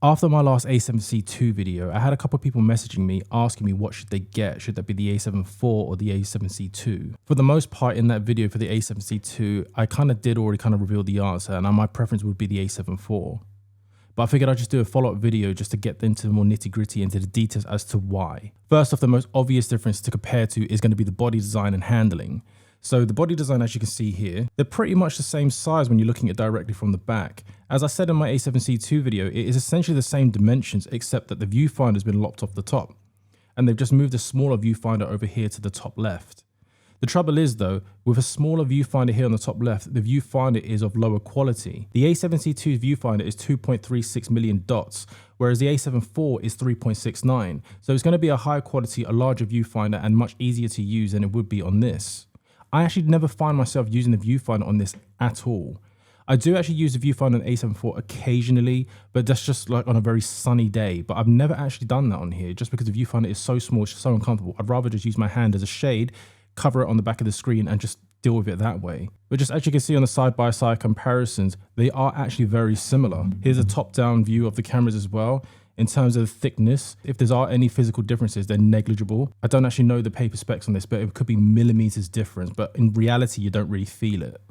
After my last A7C II video, I had a couple of people messaging me asking me what should they get. Should that be the A7 IV or the A7C II? For the most part in that video for the A7C II, I kind of did already reveal the answer, and my preference would be the A7 IV. But I figured I'd just do a follow-up video just to get into the more nitty-gritty, into the details as to why. First off, the most obvious difference to compare to is going to be the body design and handling. So the body design, as you can see here, they're pretty much the same size when you're looking at it directly from the back. As I said in my A7C II video, it is essentially the same dimensions, except that the viewfinder has been lopped off the top. And they've just moved a smaller viewfinder over here to the top left. The trouble is though, with a smaller viewfinder here on the top left, the viewfinder is of lower quality. The A7C2's viewfinder is 2.36 million dots, whereas the A7 IV is 3.69. So it's going to be a higher quality, a larger viewfinder, and much easier to use than it would be on this. I actually never find myself using the viewfinder on this at all. I do actually use the viewfinder on the A7 IV occasionally, but that's just like on a very sunny day. But I've never actually done that on here just because the viewfinder is so small, it's so uncomfortable. I'd rather just use my hand as a shade, cover it on the back of the screen and just deal with it that way. But just as you can see on the side-by-side comparisons, they are actually very similar. Here's a top-down view of the cameras as well. In terms of the thickness, if there are any physical differences, they're negligible. I don't actually know the paper specs on this, but it could be millimeters difference, but in reality, you don't really feel it.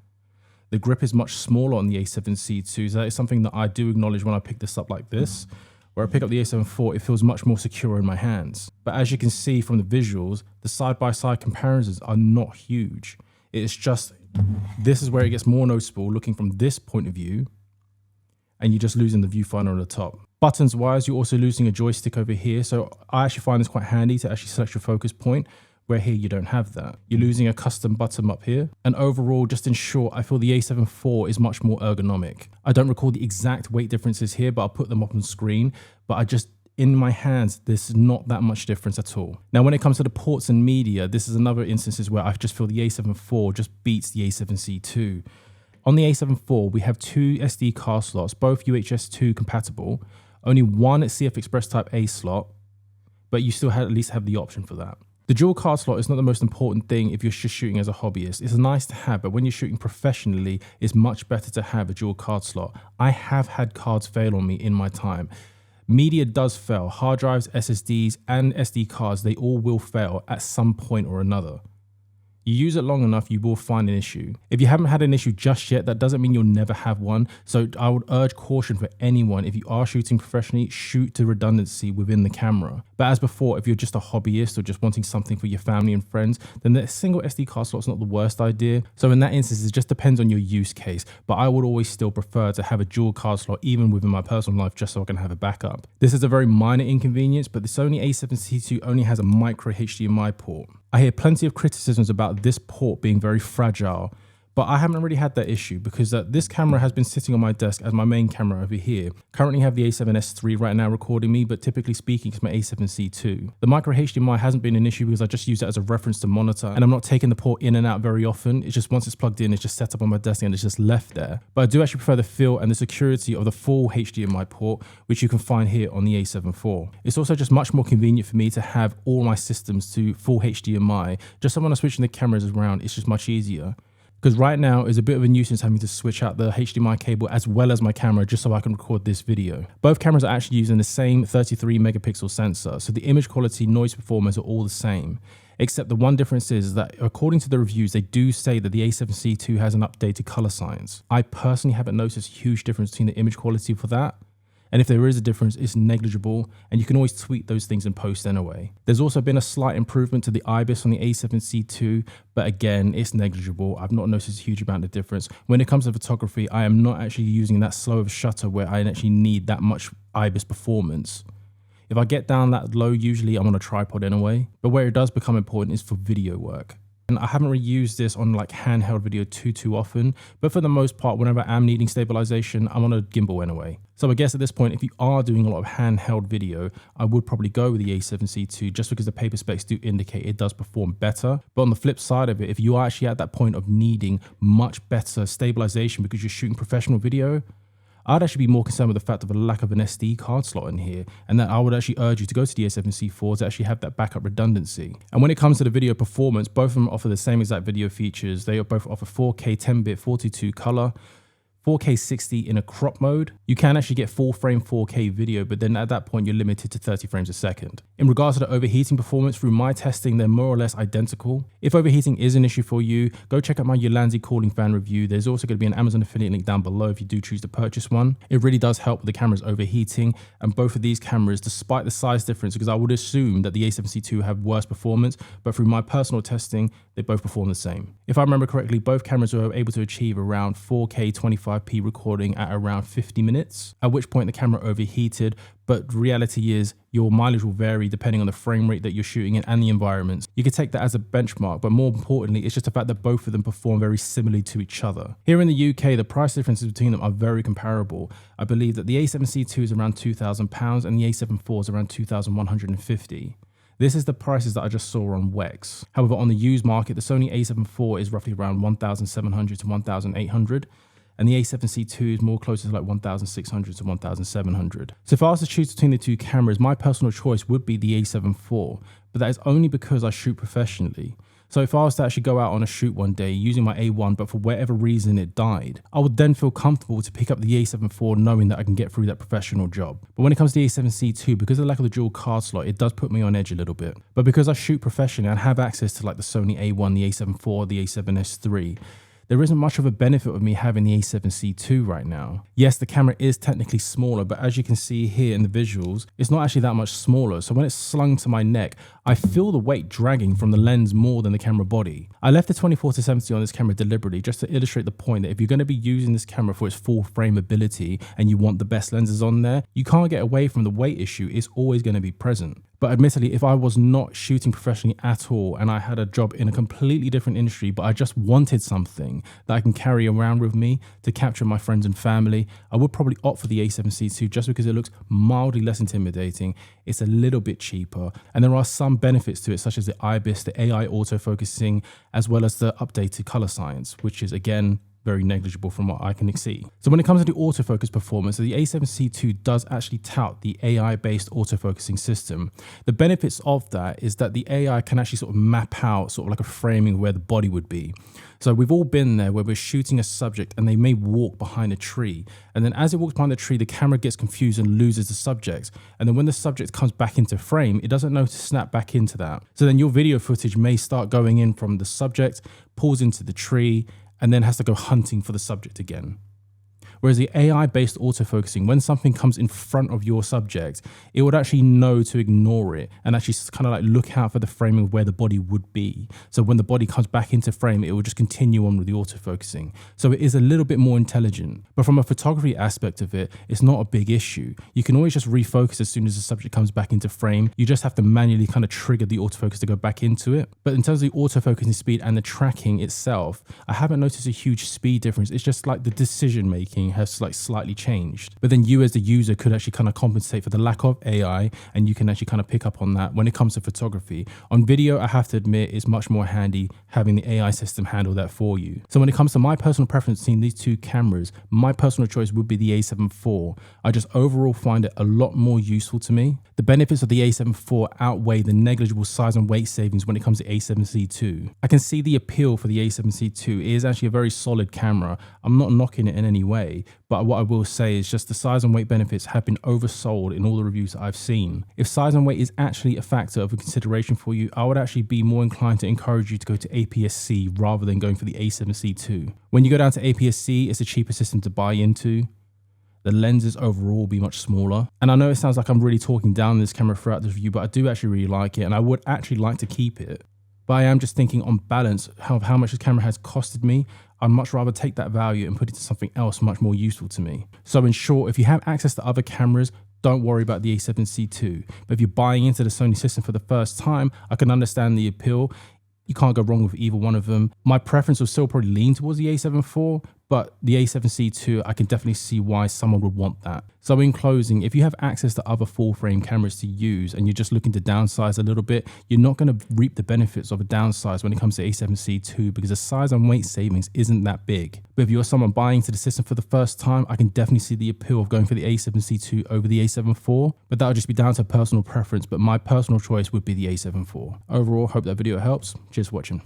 The grip is much smaller on the A7C II, so that is something that I do acknowledge when I pick this up like this. Where I pick up the A7 IV, it feels much more secure in my hands. But as you can see from the visuals, the side-by-side comparisons are not huge. It's just, this is where it gets more noticeable looking from this point of view, and you're just losing the viewfinder on the top. Buttons wise, you're also losing a joystick over here. So I actually find this quite handy to actually select your focus point, where here you don't have that. You're losing a custom button up here. And overall, just in short, I feel the A7 IV is much more ergonomic. I don't recall the exact weight differences here, but I'll put them up on screen. But in my hands, there's not that much difference at all. Now, when it comes to the ports and media, this is another instances where I just feel the A7 IV just beats the A7C II. On the A7 IV, we have two SD card slots, both UHS 2 compatible. Only one CF Express Type A slot, but you still at least have the option for that. The dual card slot is not the most important thing if you're just shooting as a hobbyist. It's nice to have, but when you're shooting professionally, it's much better to have a dual card slot. I have had cards fail on me in my time. Media does fail. Hard drives, SSDs, and SD cards, they all will fail at some point or another. You use it long enough, you will find an issue. If you haven't had an issue just yet, that doesn't mean you'll never have one. So I would urge caution for anyone. If you are shooting professionally, shoot to redundancy within the camera. But as before, if you're just a hobbyist or just wanting something for your family and friends, then the single SD card slot is not the worst idea. So in that instance, it just depends on your use case. But I would always still prefer to have a dual card slot, even within my personal life, just so I can have a backup. This is a very minor inconvenience, but the Sony A7CII only has a micro HDMI port. I hear plenty of criticisms about this port being very fragile, but I haven't really had that issue because this camera has been sitting on my desk as my main camera over here. Currently have the A7S III right now recording me, but typically speaking, it's my A7C II. The micro HDMI hasn't been an issue because I just use it as a reference to monitor, and I'm not taking the port in and out very often. It's just once it's plugged in, it's just set up on my desk and it's just left there. But I do actually prefer the feel and the security of the full HDMI port, which you can find here on the A7 IV. It's also just much more convenient for me to have all my systems to full HDMI. Just so when I'm switching the cameras around, it's just much easier. Because right now is a bit of a nuisance having to switch out the HDMI cable as well as my camera just so I can record this video. Both cameras are actually using the same 33 megapixel sensor, so the image quality, noise performance are all the same. Except the one difference is that according to the reviews, they do say that the A7C II has an updated color science. I personally haven't noticed a huge difference between the image quality for that. And if there is a difference, it's negligible, and you can always tweak those things in post anyway. There's also been a slight improvement to the IBIS on the A7C II, but again, it's negligible. I've not noticed a huge amount of difference. When it comes to photography, I am not actually using that slow of a shutter where I actually need that much IBIS performance. If I get down that low, usually I'm on a tripod anyway, but where it does become important is for video work. And I haven't really used this on like handheld video too often, but for the most part, whenever I'm needing stabilization, I'm on a gimbal anyway. So I guess at this point, if you are doing a lot of handheld video, I would probably go with the A7C II just because the paper specs do indicate it does perform better. But on the flip side of it, if you are actually at that point of needing much better stabilization because you're shooting professional video, I'd actually be more concerned with the fact of a lack of an SD card slot in here, and that I would actually urge you to go to the A7C IV to actually have that backup redundancy. And when it comes to the video performance, both of them offer the same exact video features. They both offer 4K 10-bit 42 color, 4K 60 in a crop mode. You can actually get full frame 4K video, but then at that point you're limited to 30 frames a second. In regards to the overheating performance, through my testing, they're more or less identical. If overheating is an issue for you, go check out my Ulanzi cooling fan review. There's also going to be an Amazon affiliate link down below if you do choose to purchase one. It really does help with the camera's overheating, and both of these cameras, despite the size difference, because I would assume that the A7C II have worse performance, but through my personal testing, they both perform the same. If I remember correctly, both cameras were able to achieve around 4K 25p recording at around 50 minutes, at which point the camera overheated. But reality is your mileage will vary depending on the frame rate that you're shooting in and the environments. You could take that as a benchmark, but more importantly, it's just the fact that both of them perform very similarly to each other. Here in the UK, the price differences between them are very comparable. I believe that the A7C II is around £2,000 and the A7IV is around £2,150. This is the prices that I just saw on Wex. However, on the used market, the Sony A7IV is roughly around £1,700 to £1,800. And the A7C II is more closer to like 1,600 to 1,700. So if I was to choose between the two cameras, my personal choice would be the A7 IV, but that is only because I shoot professionally. So if I was to actually go out on a shoot one day using my A1, but for whatever reason it died, I would then feel comfortable to pick up the A7 IV knowing that I can get through that professional job. But when it comes to the A7C II, because of the lack of the dual card slot, it does put me on edge a little bit. But because I shoot professionally and have access to like the Sony A1, the A7 IV, the A7S III, there isn't much of a benefit of me having the A7C II right now. Yes, the camera is technically smaller, but as you can see here in the visuals, it's not actually that much smaller. So when it's slung to my neck, I feel the weight dragging from the lens more than the camera body. I left the 24-70 on this camera deliberately just to illustrate the point that if you're going to be using this camera for its full frame ability and you want the best lenses on there, you can't get away from the weight issue. It's always going to be present. But admittedly, if I was not shooting professionally at all and I had a job in a completely different industry, but I just wanted something that I can carry around with me to capture my friends and family, I would probably opt for the A7C II just because it looks mildly less intimidating. It's a little bit cheaper, and there are some benefits to it, such as the IBIS, the AI autofocusing, as well as the updated color science, which is again very negligible from what I can see. So when it comes to the autofocus performance, the A7C II does actually tout the AI-based autofocusing system. The benefits of that is that the AI can actually sort of map out sort of like a framing where the body would be. So we've all been there where we're shooting a subject and they may walk behind a tree. And then as it walks behind the tree, the camera gets confused and loses the subject. And then when the subject comes back into frame, it doesn't know to snap back into that. So then your video footage may start going in from the subject, pulls into the tree, and then has to go hunting for the subject again. Whereas the AI-based autofocusing, when something comes in front of your subject, it would actually know to ignore it and actually kind of like look out for the framing of where the body would be. So when the body comes back into frame, it will just continue on with the autofocusing. So it is a little bit more intelligent. But from a photography aspect of it, it's not a big issue. You can always just refocus as soon as the subject comes back into frame. You just have to manually kind of trigger the autofocus to go back into it. But in terms of the autofocusing speed and the tracking itself, I haven't noticed a huge speed difference. It's just like the decision making has like slightly changed. But then you as the user could actually kind of compensate for the lack of AI, and you can actually kind of pick up on that when it comes to photography. On video, I have to admit, it's much more handy having the AI system handle that for you. So when it comes to my personal preference between these two cameras, my personal choice would be the A7 IV. I just overall find it a lot more useful to me. The benefits of the A7 IV outweigh the negligible size and weight savings when it comes to A7C II. I can see the appeal for the A7C II. It is actually a very solid camera. I'm not knocking it in any way, but what I will say is just the size and weight benefits have been oversold in all the reviews that I've seen. If size and weight is actually a factor of a consideration for you, I would actually be more inclined to encourage you to go to APS-C rather than going for the A7C II. When you go down to APS-C, it's a cheaper system to buy into. The lenses overall will be much smaller. And I know it sounds like I'm really talking down this camera throughout this review, but I do actually really like it, and I would actually like to keep it. But I am just thinking on balance of how much this camera has costed me. I'd much rather take that value and put it to something else much more useful to me. So in short, if you have access to other cameras, don't worry about the A7C II. But if you're buying into the Sony system for the first time, I can understand the appeal. You can't go wrong with either one of them. My preference will still probably lean towards the A7 IV, but the A7C II, I can definitely see why someone would want that. So in closing, if you have access to other full frame cameras to use and you're just looking to downsize a little bit, you're not going to reap the benefits of a downsize when it comes to A7C II because the size and weight savings isn't that big. But if you're someone buying into the system for the first time, I can definitely see the appeal of going for the A7C II over the A7 IV, but that would just be down to personal preference. But my personal choice would be the A7 IV. Overall, hope that video helps. Cheers for watching.